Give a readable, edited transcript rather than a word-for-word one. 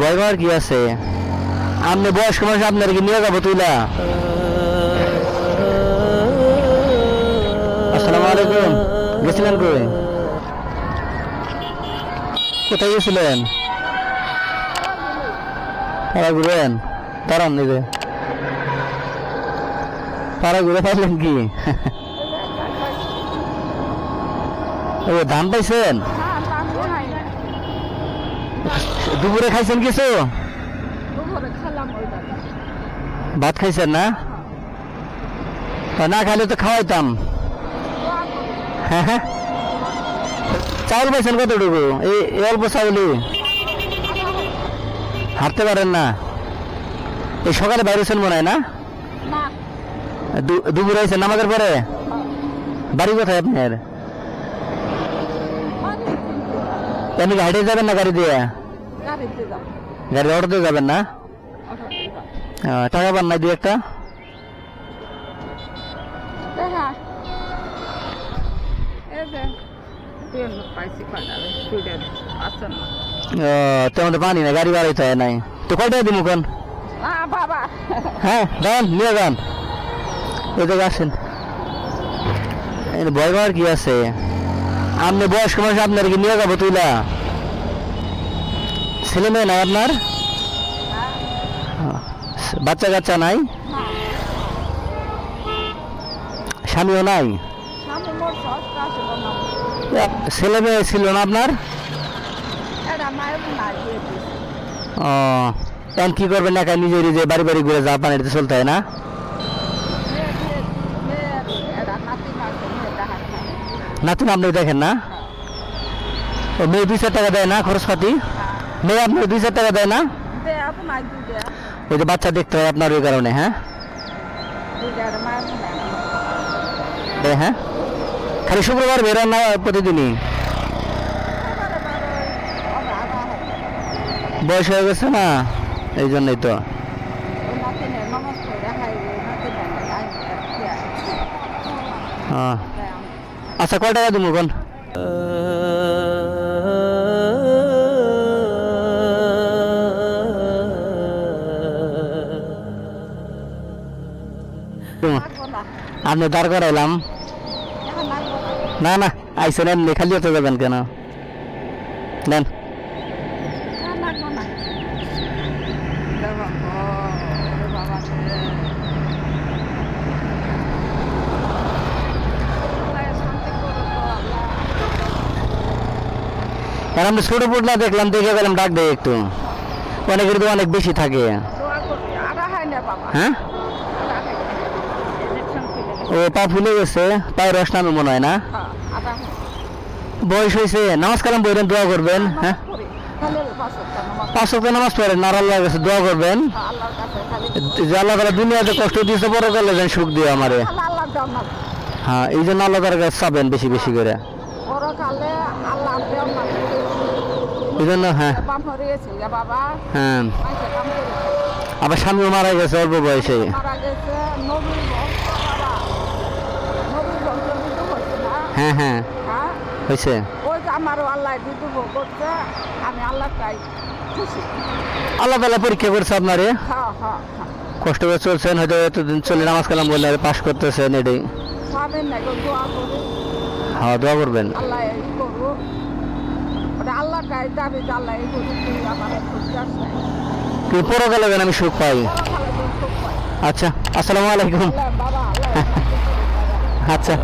ভয় পাওয়ার কি আছে? আপনি বয়স্ক মানুষ, আপনার কি নিয়ে যাবো তুইলা? আসসালামু আলাইকুম। গেছিলেন কই? কোথায় গেছিলেন? পাড়া ঘুরেন? দাঁড়ান নিবে পাড়া ঘুরে পাইলেন কি? ও ধান পাইছেন? দুপুরে খাইছেন কিছু? ভাত খাইছেন না? না খাইলে তো খাওয়াইতাম। হ্যাঁ হ্যাঁ, চাউল পাইছেন কতটুকু? এই অল্প চাউলই হাঁটতে পারেন না? এই সকালে বাইরেছেন মনে হয় না? দুপুরে আইছেন নামাজের পরে? বাড়ি কোথায় আপনার? আপনি হাইটে যাবেন না গাড়ি দিয়ে? গাড়ি অটো দিয়ে যাবেন না? টাকা পান নাই দু একটা? তেমন পানি না, গাড়ি বাড়াইতে হয় নাই তো। কয় টাকা দিব কোন? হ্যাঁ যান, নিয়ে যান। ওই জায়গায় আসেন। ভয় পাওয়ার কি আছে? আপনি বয়স্ক মানুষ, আপনার কি নিয়ে যাবো তুইলা? ছেলে মেয়ে নাই আপনার? বাচ্চা কাচ্চা নাই? স্বামীও নাই? ছেলে মেয়ে ছিল না আপনার? ও, এখন কি করবেন? একা নিজের যে বাড়ি বাড়ি ঘুরে যা পানিতে চলতে হয় না? নাতুন আপনি দেখেন না? ও মেয়ে 2-4 টাকা দেয় না খরচ পাতি? মেয়ে আপনার 2-4 টাকা দেয় না? ওই যে বাচ্চা দেখতে হয় আপনার, ওই কারণে। হ্যাঁ হ্যাঁ, খালি শুক্রবার বেরোন না প্রতিদিনই? বয়স হয়ে গেছে না, এই জন্যই তো। আচ্ছা, কয় টাকা দিব কোন? আপনি দাঁড় করাইলাম না? না আইসেন এমনি, খালি হতে যাবেন কেন? নেন। আমি ছোট পুটলা দেখলাম, দেখে গেলাম ডাক দেয় একটু। অনেকের তো অনেক বেশি থাকে। হ্যাঁ, ও পা ফুলে গেছে, পায়ে রস নামে মনে হয় না? বয়স হয়েছে, নামাজ কালাম বলবেন, দোয়া করবেন। হ্যাঁ, 5 ওয়াক্ত নামাজ পড়েন, আর আল্লাহর কাছে দোয়া করবেন যে আল্লাহ তাআলা দুনিয়াতে কষ্ট দিয়েছে, পরকালে যেন সুখ দিয়ে আমারে। হ্যাঁ, এই জন্য আল্লাহ তাআলার কাছে চাবেন বেশি বেশি করে। এই জন্য হ্যাঁ হ্যাঁ, আবার স্বামীও মারা গেছে অল্প বয়সে। হ্যাঁ হ্যাঁ, হয়েছে। আল্লাহ তাআলা পরীক্ষা করছে আপনারে, কষ্ট করে চলছেন, হয়তো এতদিন চলে নামাজ কালাম বললে পাশ করতেছেন, এটাই। হ্যাঁ, দোয়া করবেন। পরকালে যেন আমি সুখ পাই। আচ্ছা, আসসালামু আলাইকুম। আচ্ছা।